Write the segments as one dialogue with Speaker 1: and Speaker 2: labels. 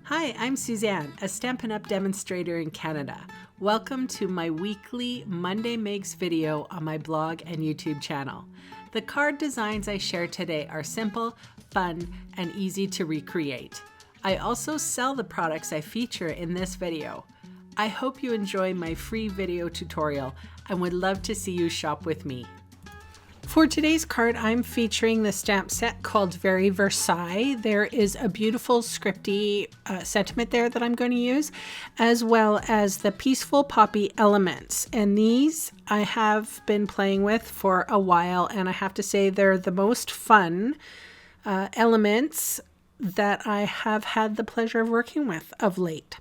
Speaker 1: Hi, I'm Suzanne, a Stampin' Up demonstrator in Canada. Welcome to my weekly Monday Makes video on my blog and YouTube channel. The card designs I share today are simple, fun, and easy to recreate. I also sell the products I feature in this video. I hope you enjoy my free video tutorial and would love to see you shop with me. For today's card, I'm featuring the stamp set called Very Versailles. There is a beautiful scripty sentiment there that I'm going to use, as well as the peaceful poppy elements. And these I have been playing with for a while, and I have to say they're the most fun elements that I have had the pleasure of working with of late.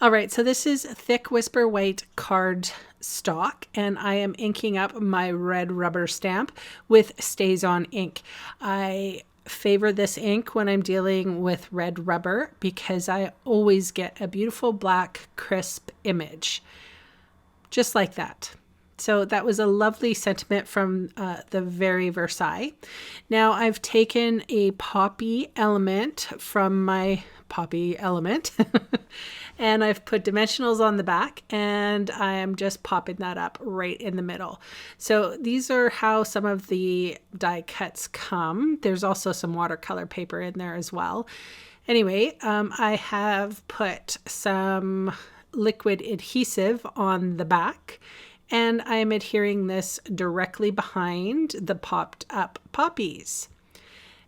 Speaker 1: All right, so this is thick whisper white card stock, and I am inking up my red rubber stamp with Stays On ink. I favor this ink when I'm dealing with red rubber because I always get a beautiful black crisp image, just like that. So that was a lovely sentiment from the Very Versailles. Now I've taken a poppy element from my poppy element and I've put dimensionals on the back, and I am just popping that up right in the middle. So these are how some of the die cuts come. There's also some watercolor paper in there as well. Anyway, I have put some liquid adhesive on the back, and I am adhering this directly behind the popped up poppies.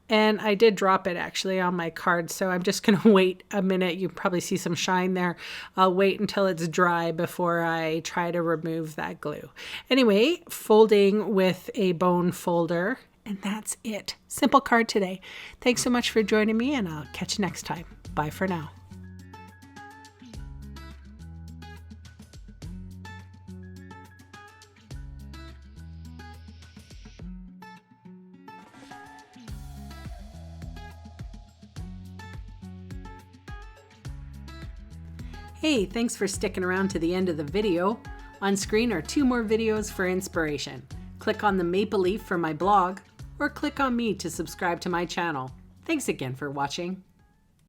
Speaker 1: And I did drop it actually on my card, so I'm just going to wait a minute. You probably see some shine there. I'll wait until it's dry before I try to remove that glue. Anyway, folding with a bone folder, and that's it. Simple card today. Thanks so much for joining me, and I'll catch you next time. Bye for now. Hey, thanks for sticking around to the end of the video. On screen are 2 more videos for inspiration. Click on the maple leaf for my blog, or click on me to subscribe to my channel. Thanks again for watching.